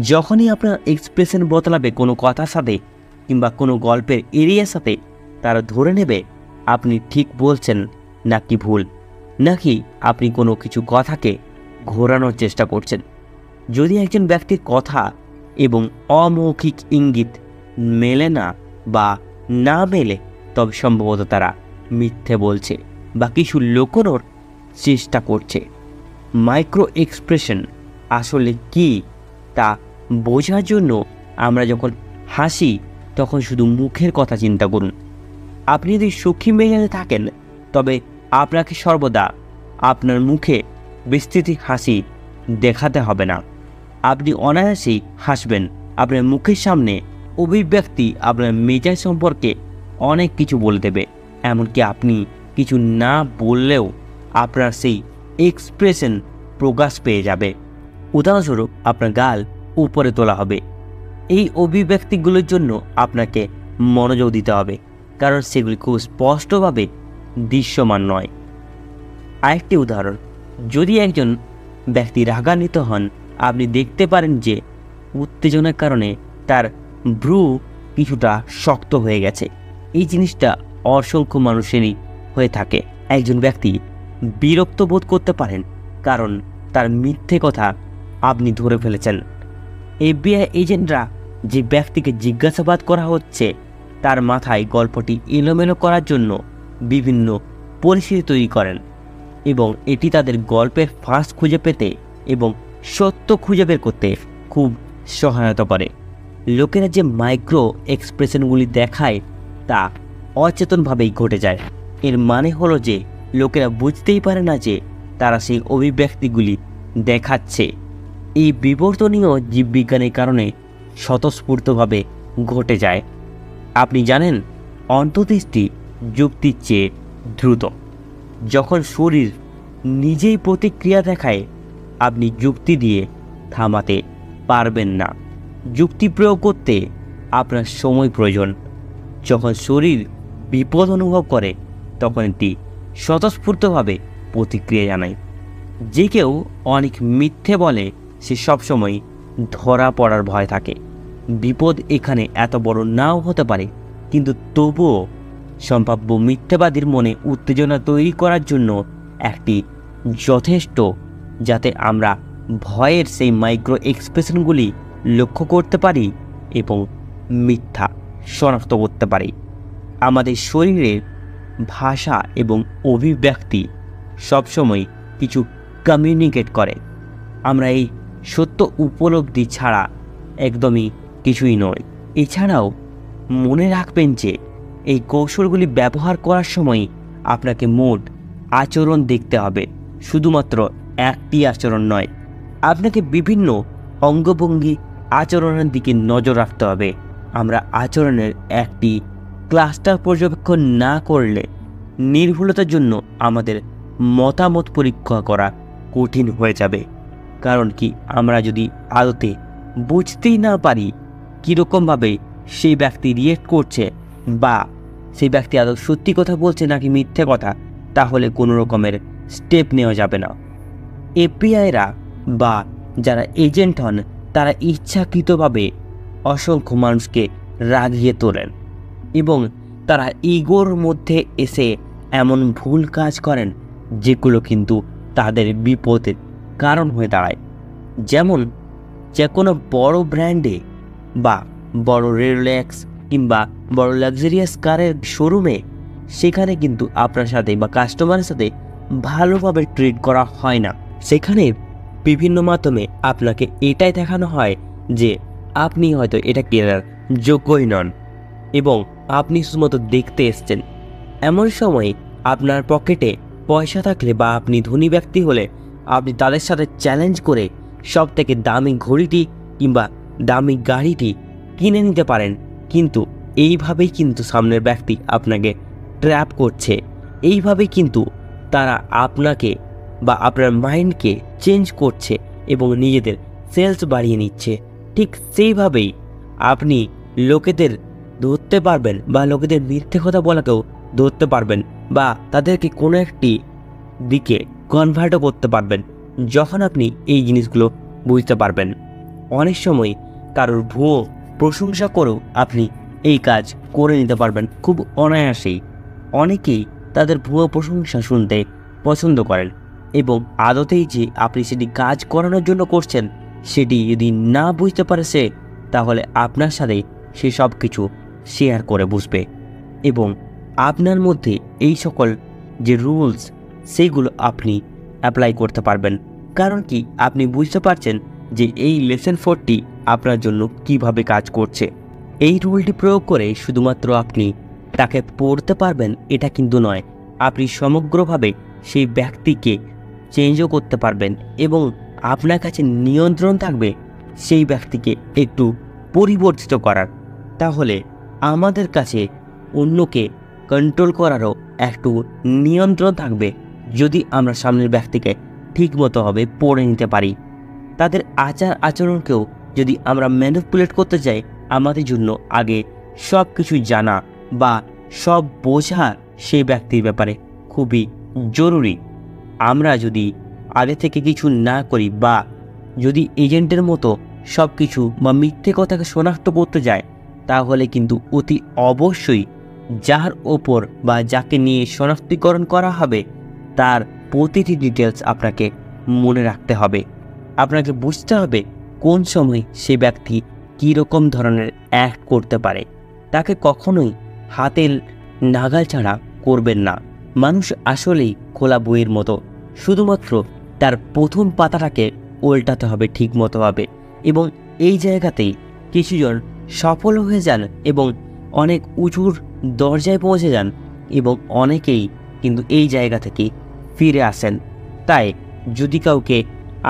যখনই আপনার এক্সপ্রেশন বদলাবে কোনো কথার সাথে কিংবা কোনো গল্পের এরিয়ার সাথে, তারা ধরে নেবে আপনি ঠিক বলছেন নাকি ভুল, নাকি আপনি কোনো কিছু কথাকে ঘোরানোর চেষ্টা করছেন। যদি একজন ব্যক্তির কথা এবং অমৌখিক ইঙ্গিত মেলে না বা না মেলে, তবে সম্ভবত তারা মিথ্যে বলছে বা কিছু লুকোনোর চেষ্টা করছে। মাইক্রো এক্সপ্রেশন আসলে কি তা বোঝার জন্য আমরা যখন হাসি, তখন শুধু মুখের কথা চিন্তা করুন। আপনি যদি সুখী মেজাজে থাকেন, তবে আপনাকে সর্বদা আপনার মুখে বিস্তৃতি হাসি দেখাতে হবে না। আপনি অনায়াসেই হাসবেন। আপনার মুখের সামনে অভিব্যক্তি আপনার মেজাজ সম্পর্কে অনেক কিছু বলে দেবে। এমনকি আপনি কিছু না বললেও আপনার সেই এক্সপ্রেশন প্রকাশ পেয়ে যাবে। উদাহরণস্বরূপ, আপনার গাল উপরে তোলা হবে। এই অভিব্যক্তিগুলোর জন্য আপনাকে মনোযোগ দিতে হবে, কারণ সেগুলি খুব স্পষ্টভাবে দৃশ্যমান নয়। আরেকটি উদাহরণ, যদি একজন ব্যক্তি রাগান্বিত হন, আপনি দেখতে পারেন যে উত্তেজনার কারণে তার ভ্রু কিছুটা শক্ত হয়ে গেছে। এই জিনিসটা অসংখ্য মানুষেরই হয়ে থাকে। একজন ব্যক্তি বিরক্ত বোধ করতে পারেন কারণ তার মিথ্যে কথা আপনি ধরে ফেলেছেন। FBI এজেন্টরা যে ব্যক্তিকে জিজ্ঞাসাবাদ করা হচ্ছে, তার মাথায় গল্পটি এলোমেলো করার জন্য বিভিন্ন পরিস্থিতি তৈরি করেন, এবং এটি তাদের গল্পের ফাঁস খুঁজে পেতে এবং সত্য খুঁজে বের করতে খুব সহায়তা করে। লোকেরা যে মাইক্রো এক্সপ্রেশনগুলি দেখায় তা অচেতনভাবেই ঘটে যায়। এর মানে হলো যে লোকেরা বুঝতেই পারে না যে তারা সেই অভিব্যক্তিগুলি দেখাচ্ছে। এই বিবর্তনীয় জীববিজ্ঞানের কারণে স্বতঃস্ফূর্তভাবে ঘটে যায়। আপনি জানেন, অন্তর্দৃষ্টি যুক্তির চেয়ে দ্রুত। যখন শরীর নিজেই প্রতিক্রিয়া দেখায়, আপনি যুক্তি দিয়ে থামাতে পারবেন না। যুক্তি প্রয়োগ করতে আপনার সময় প্রয়োজন। যখন শরীর বিপদ অনুভব করে, তখন এটি স্বতঃস্ফূর্তভাবে প্রতিক্রিয়া জানায়। যে কেউ অনেক মিথ্যে বলে, সে সবসময় ধরা পড়ার ভয় থাকে। বিপদ এখানে এত বড় নাও হতে পারে, কিন্তু তবুও সম্ভাব্য মিথ্যাবাদীর মনে উত্তেজনা তৈরি করার জন্য একটি যথেষ্ট, যাতে আমরা ভয়ের সেই মাইক্রো এক্সপ্রেশনগুলি লক্ষ্য করতে পারি এবং মিথ্যা শনাক্ত করতে পারি। আমাদের শরীরের ভাষা এবং অভিব্যক্তি সবসময় কিছু কমিউনিকেট করে। আমরা এই সত্য উপলব্ধি ছাড়া একদমই কিছুই নয়। এছাড়াও মনে রাখবেন যে এই কৌশলগুলি ব্যবহার করার সময় আপনাকে মোট আচরণ দেখতে হবে, শুধুমাত্র একটি আচরণ নয়। আপনাকে বিভিন্ন অঙ্গভঙ্গি আচরণের দিকে নজর রাখতে হবে। আমরা আচরণের একটি ক্লাস্টার পর্যবেক্ষণ না করলে নির্ভুলতার জন্য আমাদের মতামত পরীক্ষা করা কঠিন হয়ে যাবে। কারণ কি, আমরা যদি আদতে বুঝতেই না পারি কীরকমভাবে সেই ব্যক্তি রিয়েক্ট করছে বা সেই ব্যক্তি আদৌ সত্যি কথা বলছে নাকি মিথ্যে কথা, তাহলে কোনো রকমের স্টেপ নেওয়া যাবে না। এপিআইরা বা যারা এজেন্ট হন তারা ইচ্ছাকৃতভাবে অসংখ্য মানুষকে রাগিয়ে তোলেন এবং তারা ইগোর মধ্যে এসে এমন ভুল কাজ করেন যেগুলো কিন্তু তাদের বিপদের কারণ হয়ে দাঁড়ায়। যেমন যে কোনো বড় ব্র্যান্ডে বা বড় রিল্যাক্স কিংবা বড় লাক্সারিয়াস কারের শোরুমে সেখানে কিন্তু আপনার সাথে বা কাস্টমারের সাথে ভালোভাবে ট্রিট করা হয় না। সেখানে বিভিন্ন মাধ্যমে আপনাকে এটাই দেখানো হয় যে আপনি হয়তো এটা কেনার যোগ্যই নন এবং আপনি শুধুমাত্র দেখতে এসছেন। এমন সময় আপনার পকেটে পয়সা থাকলে বা আপনি ধনী ব্যক্তি হলে আপনি তাদের সাথে চ্যালেঞ্জ করে সব থেকে দামি ঘড়িটি কিংবা দামি গাড়িটি কিনে নিতে পারেন, কিন্তু এইভাবেই কিন্তু সামনের ব্যক্তি আপনাকে ট্র্যাপ করছে। এইভাবেই কিন্তু তারা আপনাকে বা আপনার মাইন্ডকে চেঞ্জ করছে এবং নিজেদের সেলস বাড়িয়ে নিচ্ছে। ঠিক সেইভাবেই আপনি লোকেদের ধরতে পারবেন বা লোকেদের মিথ্যে কথা বলাকেও ধরতে পারবেন বা তাদেরকে কোনো একটি দিকে কনভার্টও করতে পারবেন যখন আপনি এই জিনিসগুলো বুঝতে পারবেন। অনেক সময় কারোর ভুয়ো প্রশংসা করেও আপনি এই কাজ করে নিতে পারবেন খুব অনায়াসেই। অনেকেই তাদের ভুয়ো প্রশংসা শুনতে পছন্দ করেন এবং আদতেই যে আপনি সেটি কাজ করানোর জন্য করছেন সেটি যদি না বুঝতে পারে সে, তাহলে আপনার সাথে সে সব কিছু শেয়ার করে বুঝবে এবং আপনার মধ্যে এই সকল যে রুলস সেইগুলো আপনি অ্যাপ্লাই করতে পারবেন। কারণ কি, আপনি বুঝতে পারছেন যে এই লেসন 4টি আপনার জন্য কিভাবে কাজ করছে। এই রুলটি প্রয়োগ করে শুধুমাত্র আপনি তাকে পড়তে পারবেন এটা কিন্তু নয়, আপনি সমগ্রভাবে সেই ব্যক্তিকে চেঞ্জও করতে পারবেন এবং আপনার কাছে নিয়ন্ত্রণ থাকবে সেই ব্যক্তিকে একটু পরিবর্তিত করার। তাহলে আমাদের কাছে অন্যকে কন্ট্রোল করারও একটু নিয়ন্ত্রণ থাকবে যদি আমরা সামনের ব্যক্তিকে ঠিকমতোভাবে পড়ে নিতে পারি। তাদের আচার আচরণকেও যদি আমরা ম্যানিপুলেট করতে চাই, আমাদের জন্য আগে সব কিছু জানা বা সব বোঝা সেই ব্যক্তির ব্যাপারে খুবই জরুরি। আমরা যদি আগে থেকে কিছু না করি বা যদি এজেন্টের মতো সব কিছু বা মিথ্যে কথাকে শনাক্ত করতে যায়, তাহলে কিন্তু অতি অবশ্যই যার ওপর বা যাকে নিয়ে শনাক্তীকরণ করা হবে তার প্রতিটি ডিটেলস আপনাকে মনে রাখতে হবে। আপনাকে বুঝতে হবে কোন সময় সে ব্যক্তি কীরকম ধরনের অ্যাক্ট করতে পারে। তাকে কখনোই হাতের নাগাল ছাড়া করবেন না। মানুষ আসলেই খোলা বইয়ের মতো, শুধুমাত্র তার প্রথম পাতাটাকে উল্টাতে হবে ঠিক মতোভাবে এবং এই জায়গাতেই কিছুজন সফল হয়ে যান এবং অনেক উঁচুর দরজায় পৌঁছে যান এবং অনেকেই কিন্তু এই জায়গা থেকে ফিরে আসেন। তাই যদি কাউকে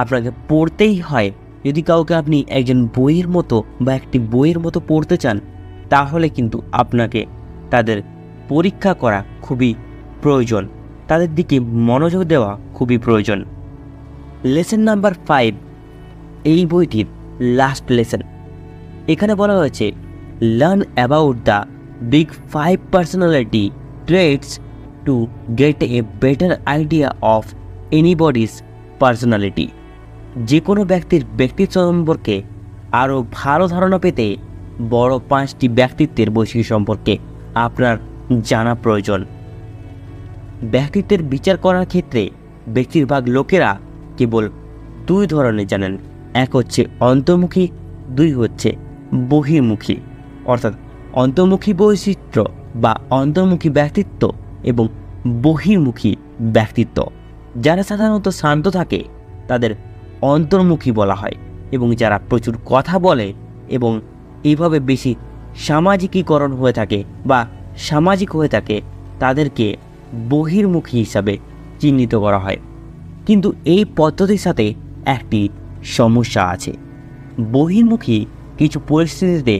আপনাকে পড়তেই হয়, যদি কাউকে আপনি একজন বইয়ের মতো বা একটি বইয়ের মতো পড়তে চান, তাহলে কিন্তু আপনাকে তাদের পরীক্ষা করা খুবই প্রয়োজন, তাদের দিকে মনোযোগ দেওয়া খুবই প্রয়োজন। লেসন নাম্বার 5 এই বইটির লাস্ট লেসন। এখানে বলা হয়েছে learn about the big 5 personality traits to get a better idea of anybody's personality. যে কোনো ব্যক্তির ব্যক্তিত্ব সম্পর্কে আরও ভালো ধারণা পেতে বড় 5টি ব্যক্তিত্বের বৈশিষ্ট্য সম্পর্কে আপনার জানা প্রয়োজন। ব্যক্তিত্বের বিচার করার ক্ষেত্রে বেশিরভাগ লোকেরা কেবল 2 ধরনের জানেন, এক হচ্ছে অন্তর্মুখী, 2 হচ্ছে বহির্মুখী। অর্থাৎ অন্তর্মুখী বৈশিষ্ট্য বা অন্তর্মুখী ব্যক্তিত্ব এবং বহির্মুখী ব্যক্তিত্ব। যারা সাধারণত শান্ত থাকে তাদের অন্তর্মুখী বলা হয়, এবং যারা প্রচুর কথা বলে এবং এইভাবে বেশি সামাজিকীকরণ হয়ে থাকে বা সামাজিক হয়ে থাকে তাদেরকে বহির্মুখী হিসাবে চিহ্নিত করা হয়। কিন্তু এই পদ্ধতির সাথে একটি সমস্যা আছে। বহির্মুখী কিছু পরিস্থিতিতে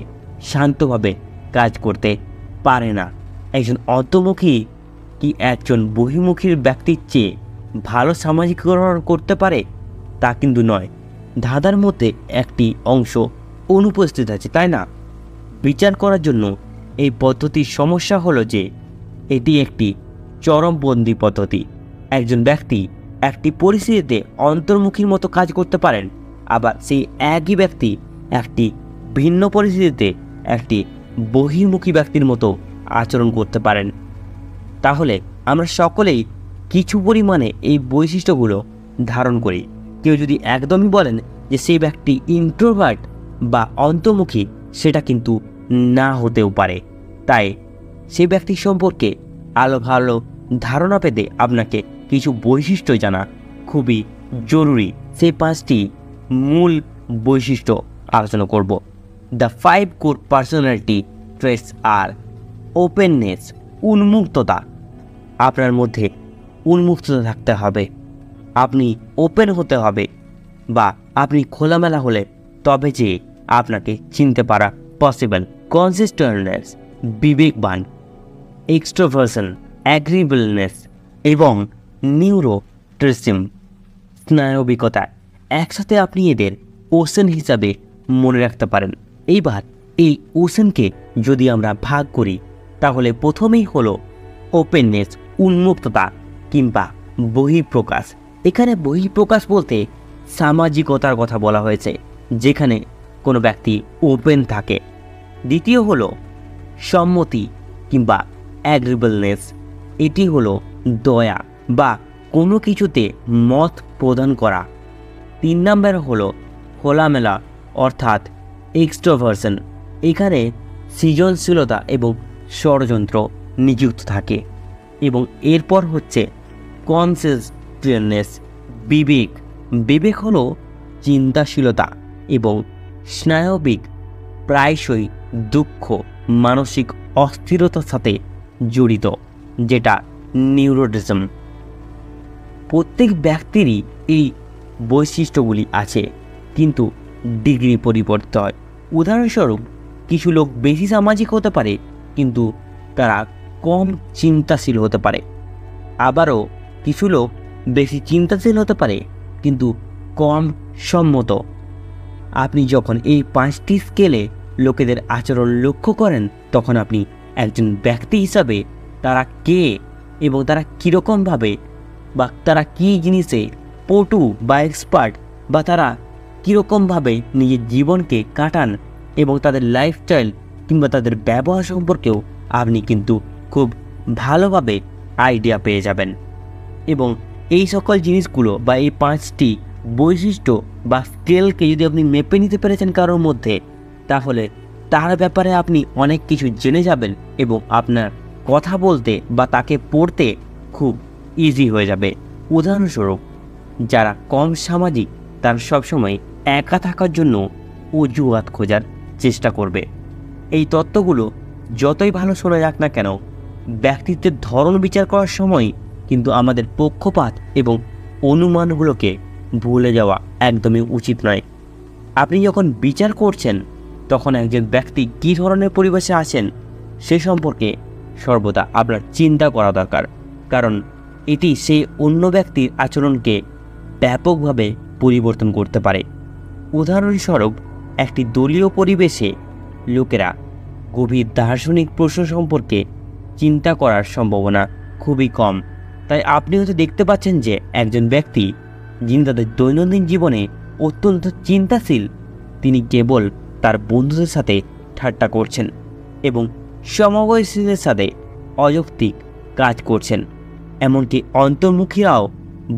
শান্তভাবে কাজ করতে পারে না। একজন অন্তর্মুখী কি একজন বহির্মুখীর ব্যক্তির চেয়ে ভালো সামাজিকীকরণ করতে পারে? তা কিন্তু নয়। ধাঁধার মধ্যে একটি অংশ অনুপস্থিত আছে, তাই না? বিচার করার জন্য এই পদ্ধতির সমস্যা হলো যে এটি একটি চরমপন্থী পদ্ধতি। একজন ব্যক্তি একটি পরিস্থিতিতে অন্তর্মুখীর মতো কাজ করতে পারেন, আবার সেই একই ব্যক্তি একটি ভিন্ন পরিস্থিতিতে একটি বহির্মুখী ব্যক্তির মতো আচরণ করতে পারেন। তাহলে আমরা সকলেই কিছু পরিমাণে এই বৈশিষ্ট্যগুলো ধারণ করি। কেউ যদি একদমই বলেন যে সেই ব্যক্তি ইন্ট্রোভার্ট বা অন্তর্মুখী, সেটা কিন্তু না হতেও পারে। তাই সেই ব্যক্তি সম্পর্কে ভালো ধারণা পেতে আপনাকে কিছু বৈশিষ্ট্য জানা খুবই জরুরি। সেই 5টি মূল বৈশিষ্ট্য আলোচনা করব। The 5 core personality traits are openness, উন্মুক্ততা। আপনার মধ্যে উন্মুক্ততা থাকতে হবে, আপনি ওপেন হতে হবে, বা আপনি খোলামেলা হলে তবে যে আপনাকে চিনতে পারা পসিবল। কনসিস্টেন্টনেস, বিবেকবান। এক্সট্রোভার্সন, অ্যাগ্রিবলনেস এবং নিউরোটিজম, স্নায়বিকতা। একসাথে আপনি এদের ওশন হিসাবে মনে রাখতে পারেন। এইবার এই ওশনকে যদি আমরা ভাগ করি তাহলে প্রথমেই হলো ওপেননেস, উন্মুক্ততা কিংবা বহিঃপ্রকাশ। এখানে বহিঃপ্রকাশ বলতে সামাজিকতার কথা বলা হয়েছে, যেখানে কোনো ব্যক্তি ওপেন থাকে। দ্বিতীয় হলো সম্মতি কিংবা অ্যাগ্রিবলনেস। এটি হলো দয়া বা কোনো কিছুতে মত প্রদান করা। 3 নম্বর হলো খোলামেলা অর্থাৎ এক্সট্রোভার্সন। এখানে সৃজনশীলতা এবং ষড়যন্ত্র নিযুক্ত থাকে। এবং এরপর হচ্ছে কনসিস্টেন্টনেস, বিবেক। বিবেক হলো চিন্তাশীলতা এবং স্নায়বিক, প্রায়শই দুঃখ, মানসিক অস্থিরতার সাথে জড়িত, যেটা নিউরোটিজম। প্রত্যেক ব্যক্তিরই এই বৈশিষ্ট্যগুলি আছে, কিন্তু ডিগ্রি পরিবর্তিত হয়। উদাহরণস্বরূপ, কিছু লোক বেশি সামাজিক হতে পারে কিন্তু তারা কম চিন্তাশীল হতে পারে। আবারও কিছু লোক বেশি চিন্তাশীল হতে পারে কিন্তু কম সম্মত। আপনি যখন এই 5টি স্কেলে লোকেদের আচরণ লক্ষ্য করেন তখন আপনি একজন ব্যক্তি হিসাবে তারা কে এবং তারা কীরকমভাবে বা তারা কী জিনিসে পটু বা এক্সপার্ট বা তারা কীরকমভাবে নিজের জীবনকে কাটান এবং তাদের লাইফস্টাইল কিংবা তাদের ব্যবহার সম্পর্কেও আপনি কিন্তু খুব ভালোভাবে আইডিয়া পেয়ে যাবেন। এবং এই সকল জিনিসগুলো বা এই 5টি বৈশিষ্ট্য বা স্কেলকে যদি আপনি মেপে নিতে পেরেছেন কারোর মধ্যে, তাহলে তার ব্যাপারে আপনি অনেক কিছু জেনে যাবেন এবং আপনার কথা বলতে বা তাকে পড়তে খুব ইজি হয়ে যাবে। উদাহরণস্বরূপ, যারা কম সামাজিক তারা সবসময় একা থাকার জন্য অজুহাত খোঁজার চেষ্টা করবে। এই তত্ত্বগুলো যতই ভালো শোনা যাক না কেন, ব্যক্তিত্বের ধরন বিচার করার সময় কিন্তু আমাদের পক্ষপাত এবং অনুমানগুলোকে ভুলে যাওয়া একদমই উচিত নয়। আপনি যখন বিচার করছেন তখন একজন ব্যক্তি কী ধরনের পরিবেশে আছেন সে সম্পর্কে সর্বদা আপনার চিন্তা করা দরকার, কারণ এটি সেই অন্য ব্যক্তির আচরণকে ব্যাপকভাবে পরিবর্তন করতে পারে। উদাহরণস্বরূপ, একটি দলীয় পরিবেশে লোকেরা গভীর দার্শনিক প্রশ্ন সম্পর্কে চিন্তা করার সম্ভাবনা খুবই কম। তাই আপনি হয়তো দেখতে পাচ্ছেন যে একজন ব্যক্তি যিনি তাদের দৈনন্দিন জীবনে অত্যন্ত চিন্তাশীল, তিনি কেবল তার বন্ধুদের সাথে ঠাট্টা করছেন এবং সমবয়সীদের সাথে অযৌক্তিক কাজ করছেন। এমনকি অন্তর্মুখীরাও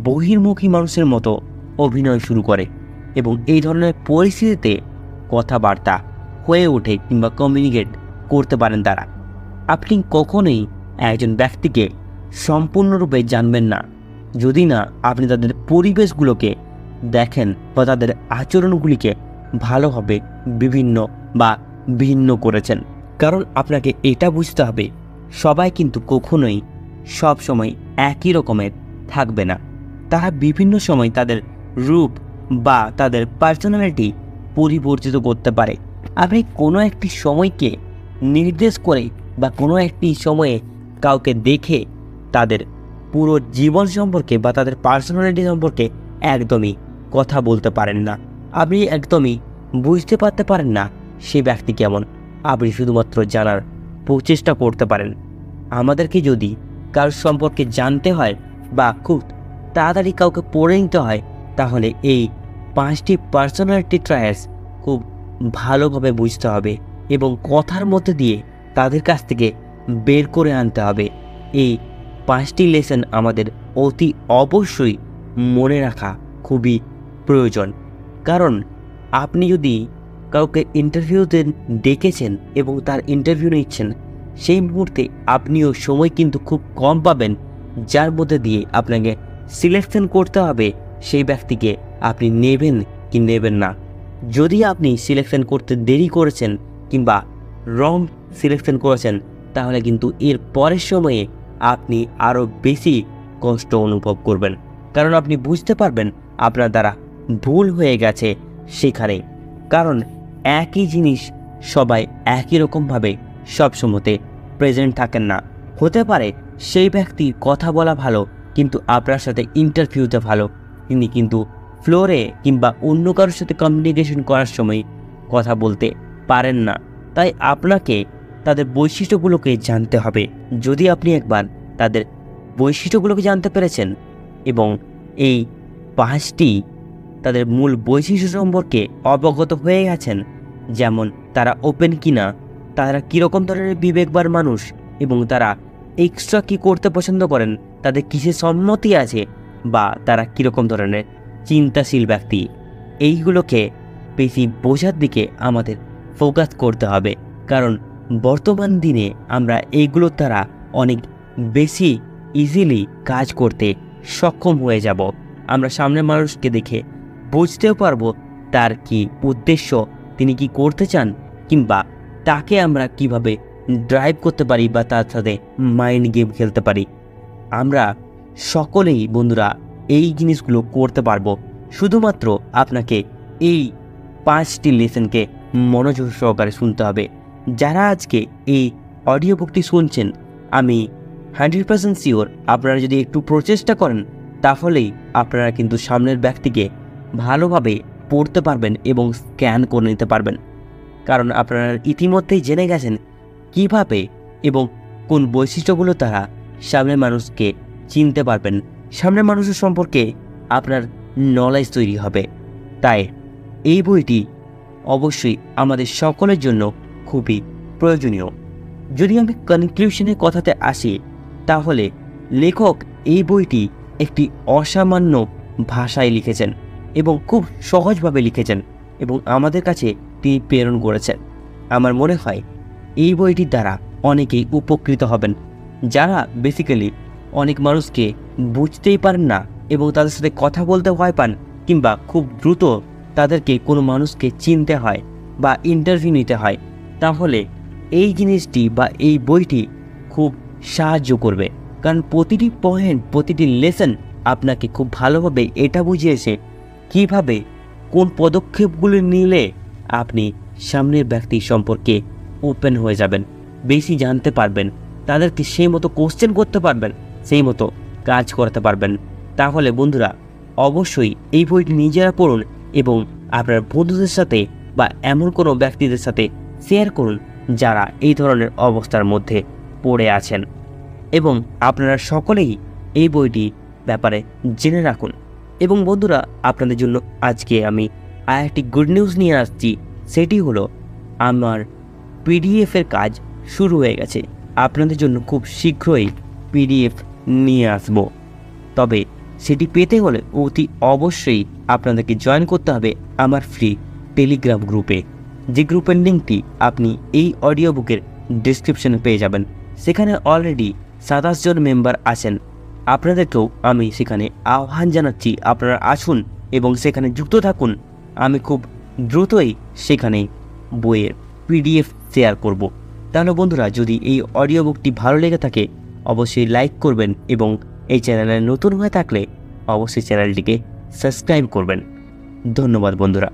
বহির্মুখী মানুষের মতো অভিনয় শুরু করে এবং এই ধরনের পরিস্থিতিতে কথাবার্তা হয়ে ওঠে কিংবা কমিউনিকেট করতে পারেন তারা। আপনি কখনোই একজন ব্যক্তিকে সম্পূর্ণরূপে জানবেন না যদি না আপনি তাদের পরিবেশগুলোকে দেখেন বা তাদের আচরণগুলিকে ভালোভাবে বিভিন্ন বা ভিন্ন করেছেন। কারণ আপনাকে এটা বুঝতে হবে, সবাই কিন্তু কখনোই সব সময় একই রকমের থাকবে না। তারা বিভিন্ন সময় তাদের রূপ বা তাদের পার্সোনালিটি পরিবর্তিত করতে পারে। আপনি কোনো একটি সময়কে নির্দেশ করে বা কোনো একটি সময়ে কাউকে দেখে তাদের পুরো জীবন সম্পর্কে বা তাদের পার্সোনালিটি সম্পর্কে একদমই কথা বলতে পারেন না। আপনি একদমই বুঝতে পারতে পারেন না সে ব্যক্তি কেমন। আপনি শুধুমাত্র জানার প্রচেষ্টা করতে পারেন। আমাদেরকে যদি কারোর সম্পর্কে জানতে হয় বা খুব তাড়াতাড়ি কাউকে পড়ে নিতে হয়, তাহলে এই 5টি পার্সোনালিটি ট্রায়ালস খুব ভালোভাবে বুঝতে হবে এবং কথার মধ্যে দিয়ে তাদের কাছ থেকে বের করে আনতে হবে। এই 5টি লেসন আমাদের অতি অবশ্যই মনে রাখা খুবই প্রয়োজন। কারণ আপনি যদি কাউকে ইন্টারভিউতে ডেকেছেন এবং তার ইন্টারভিউ নিচ্ছেন, সেই মুহূর্তে আপনিও সময় কিন্তু খুব কম পাবেন, যার মধ্যে দিয়ে আপনাকে সিলেকশন করতে হবে সেই ব্যক্তিকে আপনি নেবেন কি নেবেন না। যদি আপনি সিলেকশন করতে দেরি করেছেন কিংবা রং সিলেকশন করেছেন, তাহলে কিন্তু এর পরের সময়ে আপনি আরও বেশি কষ্ট অনুভব করবেন। কারণ আপনি বুঝতে পারবেন আপনার দ্বারা ভুল হয়ে গেছে সেখানে। কারণ একই জিনিস সবাই একই রকমভাবে সবসময়তে প্রেজেন্ট থাকেন না। হতে পারে সেই ব্যক্তির কথা বলা ভালো, কিন্তু আপনার সাথে ইন্টারভিউতে ভালো, তিনি কিন্তু ফ্লোরে কিংবা অন্য কারোর সাথে কমিউনিকেশন করার সময় কথা বলতে পারেন না। তাই আপনাকে তাদের বৈশিষ্ট্যগুলোকে জানতে হবে। যদি আপনি একবার তাদের বৈশিষ্ট্যগুলোকে জানতে পেরেছেন এবং এই 5টি তাদের মূল বৈশিষ্ট্য সম্পর্কে অবগত হয়ে গেছেন, যেমন তারা ওপেন কিনা, তারা কীরকম ধরনের বিবেকবার মানুষ এবং তারা এক্সট্রা কী করতে পছন্দ করেন, তাদের কিসে সম্মতি আছে বা তারা কীরকম ধরনের চিন্তাশীল ব্যক্তি, এইগুলোকে বেশি বোঝার দিকে আমাদের ফোকাস করতে হবে। কারণ বর্তমান দিনে আমরা এইগুলোর দ্বারা অনেক বেশি ইজিলি কাজ করতে সক্ষম হয়ে যাব। আমরা সামনের মানুষকে দেখে বুঝতেও পারবো তার কি উদ্দেশ্য, তিনি কি করতে চান, কিংবা তাকে আমরা কিভাবে ড্রাইভ করতে পারি বা তার সাথে মাইন্ড গেম খেলতে পারি। আমরা সকলেই বন্ধুরা এই জিনিসগুলো করতে পারবো। শুধুমাত্র আপনাকে এই 5টি লেসনকে মনোযোগ সহকারে শুনতে হবে। যারা আজকে এই অডিও বুকটি শুনছেন, আমি 100% শিওর আপনারা যদি একটু প্রচেষ্টা করেন, তাহলেই আপনারা কিন্তু সামনের ব্যক্তিকে ভালোভাবে পড়তে পারবেন এবং স্ক্যান করে নিতে পারবেন। কারণ আপনারা ইতিমধ্যেই জেনে গেছেন কিভাবে এবং কোন বৈশিষ্ট্যগুলো তারা সামনের মানুষকে চিনতে পারবেন। সামনের মানুষের সম্পর্কে আপনার নলেজ তৈরি হবে। তাই এই বইটি অবশ্যই আমাদের সকলের জন্য খুবই প্রয়োজনীয়। যদি আমি কনক্লুশনের কথাতে আসি, তাহলে লেখক এই বইটি একটি অসামান্য ভাষায় লিখেছেন এবং খুব সহজভাবে লিখেছেন এবং আমাদের কাছে তিনি প্রেরণ করেছেন। আমার মনে হয় এই বইটির দ্বারা অনেকেই উপকৃত হবেন, যারা বেসিক্যালি অনেক মানুষকে বুঝতেই পারেন না এবং তাদের সাথে কথা বলতে ভয় পান, কিংবা খুব দ্রুত তাদেরকে কোনো মানুষকে চিনতে হয় বা ইন্টারভিউ নিতে হয়। তাহলে এই জিনিসটি বা এই বইটি খুব সাহায্য করবে। কারণ প্রতিটি পয়েন্ট, প্রতিটি লেসন আপনাকে খুব ভালোভাবে এটা বুঝিয়েছে কিভাবে কোন পদক্ষেপগুলি নিলে আপনি সামনের ব্যক্তি সম্পর্কে ওপেন হয়ে যাবেন, বেশি জানতে পারবেন, তাদেরকে সেই মতো কোশ্চেন করতে পারবেন, সেই মতো কাজ করতে পারবেন। তাহলে বন্ধুরা অবশ্যই এই বইটি নিজেরা পড়ুন এবং আপনার বন্ধুদের সাথে বা এমন কোনো ব্যক্তিদের সাথে শেয়ার করুন যারা এই ধরনের অবস্থার মধ্যে পড়ে আছেন, এবং আপনারা সকলেই এই বইটি ব্যাপারে জেনে রাখুন। এবং বন্ধুরা আপনাদের জন্য আজকে আমি আর একটি গুড নিউজ নিয়ে আসছি। সেটি হলো আমার পিডিএফের কাজ শুরু হয়ে গেছে। আপনাদের জন্য খুব শীঘ্রই পিডিএফ নিয়ে আসব। তবে সেটি পেতে হলে অতি অবশ্যই আপনাদেরকে জয়েন করতে হবে আমার ফ্রি টেলিগ্রাম গ্রুপে। যে গ্রুপের লিঙ্কটি আপনি এই অডিও বুকের ডিসক্রিপশনে পেয়ে যাবেন। সেখানে অলরেডি 27 জন মেম্বার আছেন। আপনাদেরকেও আমি সেখানে আহ্বান জানাচ্ছি, আপনারা আসুন এবং সেখানে যুক্ত থাকুন। আমি খুব দ্রুতই সেখানে বইয়ের PDF শেয়ার করব। তাহলে বন্ধুরা, যদি এই অডিও বুকটি ভালো লেগে থাকে অবশ্যই লাইক করবেন এবং এই চ্যানেলে নতুন হয়ে থাকলে অবশ্যই চ্যানেলটিকে সাবস্ক্রাইব করবেন। ধন্যবাদ বন্ধুরা।